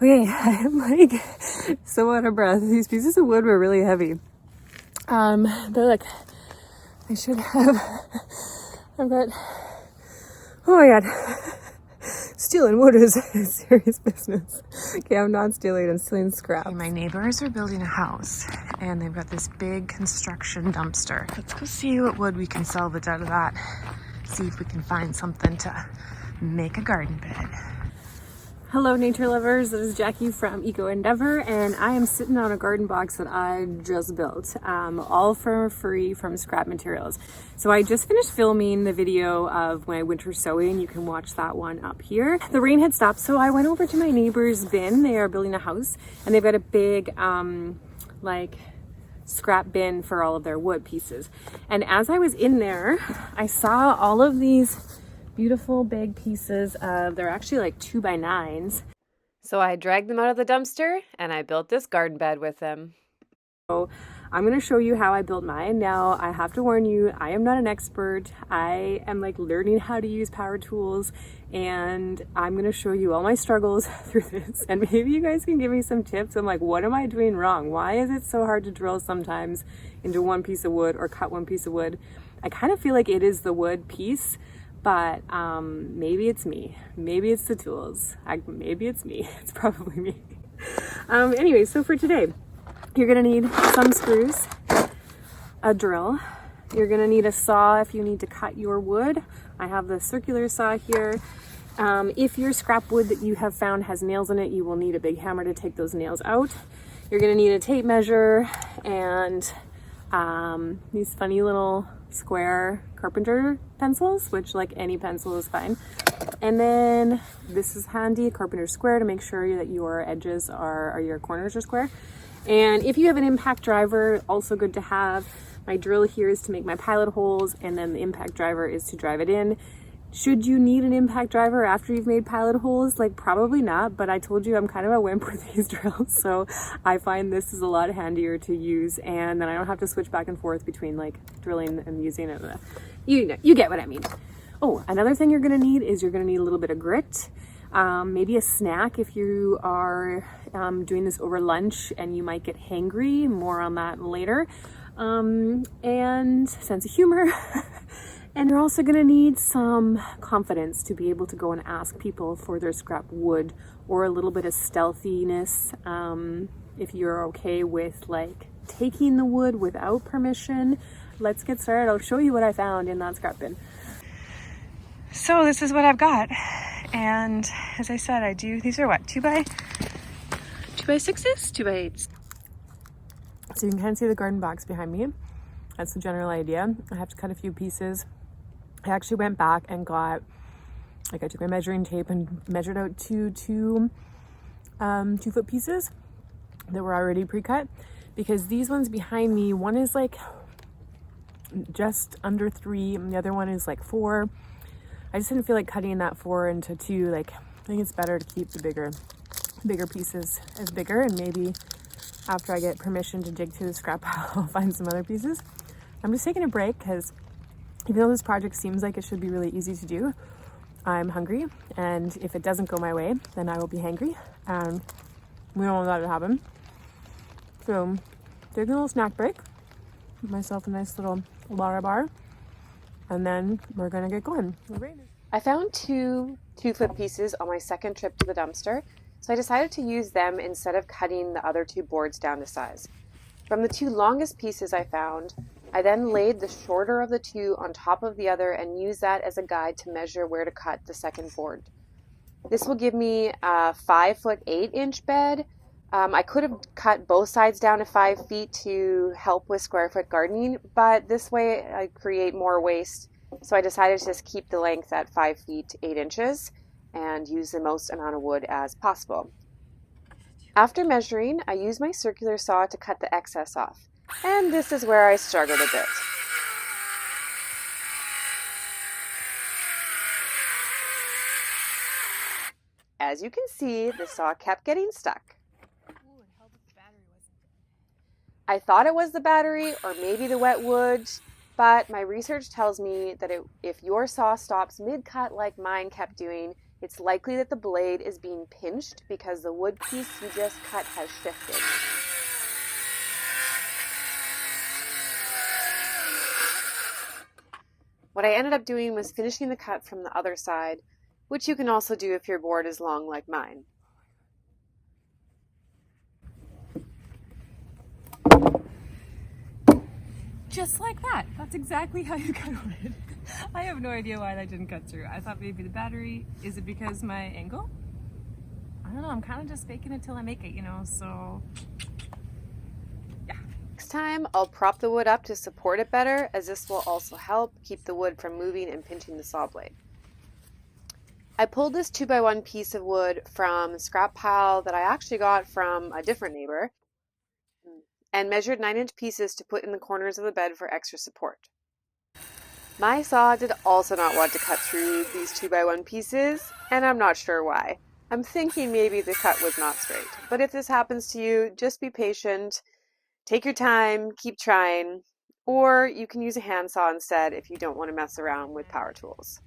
Okay, I'm like so out of breath. These pieces of wood were really heavy. They're like, I should have, I've got, oh my god, stealing wood is serious business. Okay, I'm not stealing, I'm stealing scraps. Okay, my neighbors are building a house and they've got this big construction dumpster. Let's go see what wood we can salvage out of that. See if we can find something to make a garden bed. Hello nature lovers, this is Jackie from Eco Endeavor and I am sitting on a garden box that I just built, all for free from scrap materials. So I just finished filming the video of my winter sowing. You can watch that one up here. The rain had stopped, so I went over to my neighbor's bin. They are building a house and they've got a big like scrap bin for all of their wood pieces. And as I was in there, I saw all of these beautiful big pieces of, they're actually like 2x9s. So I dragged them out of the dumpster and I built this garden bed with them. So I'm going to show you how I built mine. Now I have to warn you, I am not an expert. I am like learning how to use power tools and I'm going to show you all my struggles through this. And maybe you guys can give me some tips. I'm like, what am I doing wrong? Why is it so hard to drill sometimes into one piece of wood or cut one piece of wood? I kind of feel like it is the wood piece. But maybe it's me. Maybe it's the tools. Maybe it's me. It's probably me. Anyway, so for today, you're gonna need some screws, a drill. You're gonna need a saw if you need to cut your wood. I have the circular saw here. If your scrap wood that you have found has nails in it, you will need a big hammer to take those nails out. You're gonna need a tape measure and these funny little square Carpenter pencils, which like any pencil is fine. And then this is handy, a Carpenter square, to make sure that your edges are your corners are square. And if you have an impact driver, also good to have. My drill here is to make my pilot holes, and then the impact driver is to drive it in. Should you need an impact driver after you've made pilot holes? Like probably not, but I told you I'm kind of a wimp with these drills, so I find this is a lot handier to use, and then I don't have to switch back and forth between like drilling and using it. You get what I mean. Oh, another thing you're gonna need is you're gonna need a little bit of grit, maybe a snack if you are doing this over lunch and you might get hangry. More on that later. And sense of humor. And you're also going to need some confidence to be able to go and ask people for their scrap wood, or a little bit of stealthiness if you're okay with like taking the wood without permission. Let's get started. I'll show you what I found in that scrap bin. So this is what I've got, and as I said, these are what, 2x6s, 2x8s. So you can kind of see the garden box behind me. That's the general idea. I have to cut a few pieces. I actually went back and got, like I took my measuring tape and measured out two 2-foot pieces that were already pre-cut, because these ones behind me, one is like just under 3 and the other one is like 4. I just didn't feel like cutting that 4 into 2. Like, I think it's better to keep the bigger pieces as bigger, and maybe after I get permission to dig through the scrap pile, I'll find some other pieces. I'm just taking a break because even though this project seems like it should be really easy to do, I'm hungry, and if it doesn't go my way, then I will be hangry, and we don't want that to happen. So, taking a little snack break, give myself a nice little water bar, and then we're gonna get going. I found 2 2-foot pieces on my second trip to the dumpster, so I decided to use them instead of cutting the other 2 boards down to size. From the 2 longest pieces I found, I then laid the shorter of the 2 on top of the other and used that as a guide to measure where to cut the second board. This will give me a 5-foot 8-inch bed. I could have cut both sides down to 5 feet to help with square foot gardening, but this way I create more waste. So I decided to just keep the length at 5 feet 8 inches and use the most amount of wood as possible. After measuring, I used my circular saw to cut the excess off. And this is where I struggled a bit. As you can see, the saw kept getting stuck. I thought it was the battery or maybe the wet wood, but my research tells me that if your saw stops mid-cut like mine kept doing, It's likely that the blade is being pinched because the wood piece you just cut has shifted. What I ended up doing was finishing the cut from the other side, which you can also do if your board is long like mine. Just like that. That's exactly how you cut wood. I have no idea why that didn't cut through. I thought maybe the battery, is it because my angle? I don't know, I'm kind of just faking it till I make it, you know, so yeah. Next time, I'll prop the wood up to support it better, as this will also help keep the wood from moving and pinching the saw blade. I pulled this 2x1 piece of wood from a scrap pile that I actually got from a different neighbor, and measured 9-inch pieces to put in the corners of the bed for extra support. My saw did also not want to cut through these 2x1 pieces, and I'm not sure why. I'm thinking maybe the cut was not straight, but if this happens to you, just be patient, take your time, keep trying, or you can use a handsaw instead if you don't want to mess around with power tools.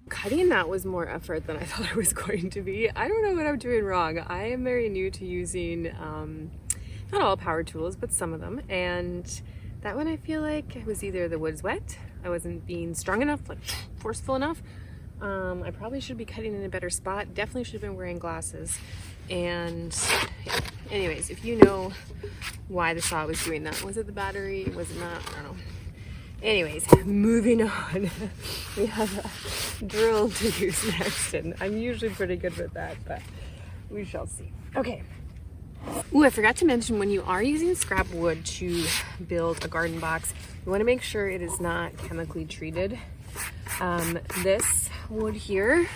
Cutting that was more effort than I thought it was going to be. I don't know what I'm doing wrong. I am very new to using, not all power tools, but some of them. And that one I feel like it was either the wood's wet, I wasn't being strong enough, like forceful enough. I probably should be cutting in a better spot. Definitely should have been wearing glasses. And yeah. Anyways, if you know why the saw was doing that, was it the battery? Was it not? I don't know. Anyways, moving on. We have a drill to use next, and I'm usually pretty good with that, but we shall see. Okay. Ooh, I forgot to mention, when you are using scrap wood to build a garden box, you want to make sure it is not chemically treated. This wood here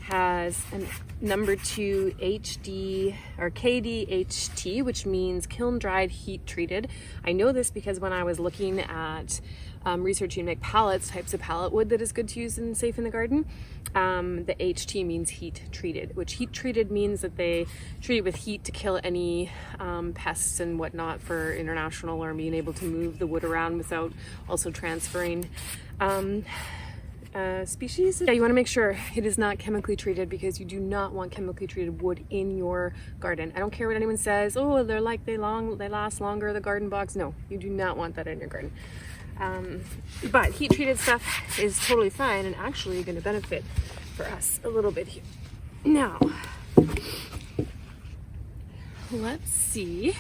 has a number 2 HD or KDHT, which means kiln dried heat treated. I know this because when I was looking at researching like pallets, types of pallet wood that is good to use and safe in the garden, the HT means heat treated, which heat treated means that they treat it with heat to kill any pests and whatnot for international, or being able to move the wood around without also transferring species. Yeah, you want to make sure it is not chemically treated, because you do not want chemically treated wood in your garden. I don't care what anyone says, oh, they last longer, the garden box. No, you do not want that in your garden. But heat treated stuff is totally fine, and actually going to benefit for us a little bit here. Now, let's see.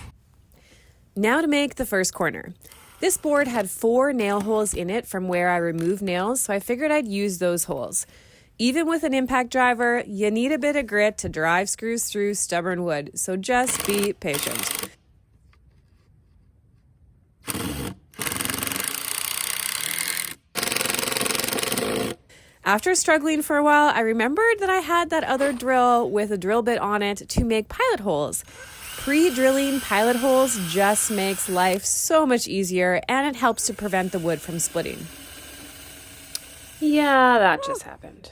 Now to make the first corner. This board had 4 nail holes in it from where I removed nails, so I figured I'd use those holes. Even with an impact driver, you need a bit of grit to drive screws through stubborn wood, so just be patient. After struggling for a while, I remembered that I had that other drill with a drill bit on it to make pilot holes. Pre-drilling pilot holes just makes life so much easier, and it helps to prevent the wood from splitting. Yeah, that just happened.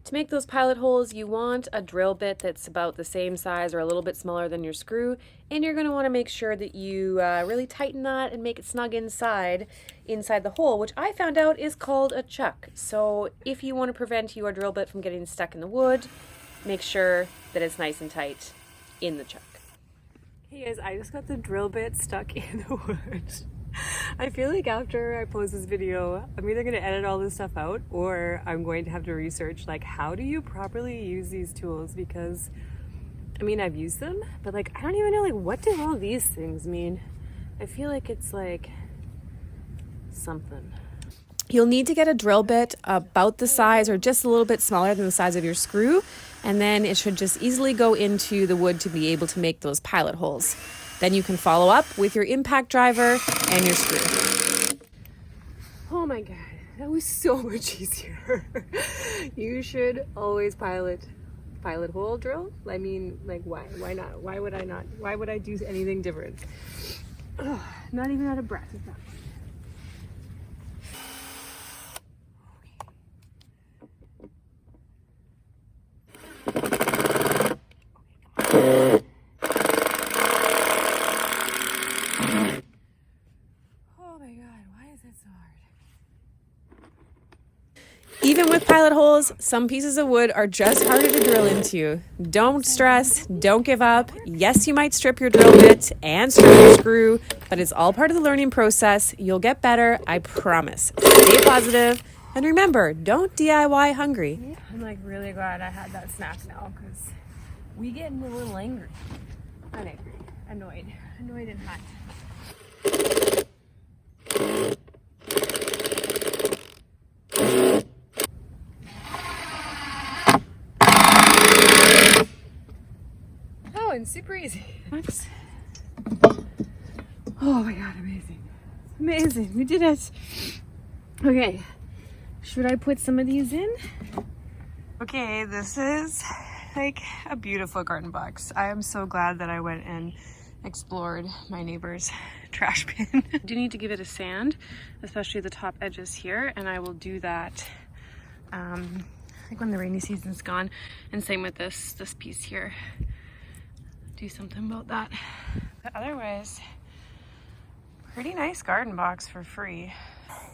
To make those pilot holes, you want a drill bit that's about the same size or a little bit smaller than your screw, and you're going to want to make sure that you really tighten that and make it snug inside the hole, which I found out is called a chuck. So if you want to prevent your drill bit from getting stuck in the wood, make sure that it's nice and tight in the chuck. Hey guys, I just got the drill bit stuck in the wood. I feel like after I post this video, I'm either going to edit all this stuff out, or I'm going to have to research like, how do you properly use these tools? Because I mean, I've used them, but like, I don't even know, like, what do all these things mean? I feel like it's like something. You'll need to get a drill bit about the size or just a little bit smaller than the size of your screw, and then it should just easily go into the wood to be able to make those pilot holes. Then you can follow up with your impact driver and your screw. Oh my God, that was so much easier. You should always pilot hole drill. I mean, like, why not? Why would I not? Why would I do anything different? Ugh, not even out of breath at that point. Even with pilot holes, some pieces of wood are just harder to drill into. Don't stress, don't give up. Yes, you might strip your drill bit and strip your screw, but it's all part of the learning process. You'll get better, I promise. Stay positive, and remember, don't DIY hungry. I'm like really glad I had that snack now, because we get a little angry. Not angry, annoyed and hot. And super easy. Oops. Oh my god, amazing. Amazing, we did it. Okay, should I put some of these in? Okay, this is like a beautiful garden box. I am so glad that I went and explored my neighbor's trash bin. I do need to give it a sand, especially the top edges here, and I will do that like when the rainy season's gone. And same with this piece here. Do something about that. But otherwise, pretty nice garden box for free.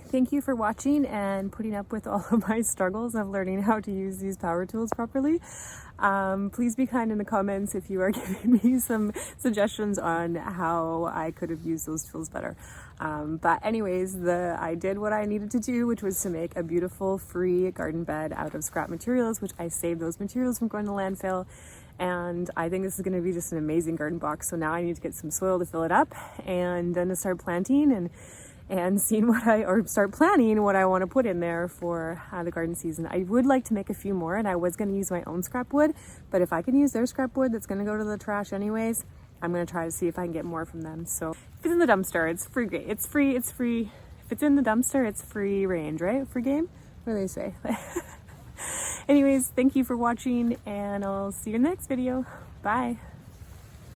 Thank you for watching and putting up with all of my struggles of learning how to use these power tools properly. Please be kind in the comments if you are giving me some suggestions on how I could have used those tools better. But anyways, I did what I needed to do, which was to make a beautiful free garden bed out of scrap materials, which I saved those materials from going to landfill. And I think this is going to be just an amazing garden box. So now I need to get some soil to fill it up, and then to start planting and seeing start planning what I want to put in there for the garden season. I would like to make a few more, and I was going to use my own scrap wood, but if I can use their scrap wood that's going to go to the trash anyways, I'm going to try to see if I can get more from them. So if it's in the dumpster, it's free. It's free. If it's in the dumpster, it's free range, right? Free game? What do they say? Anyways, thank you for watching, and I'll see you in the next video. Bye.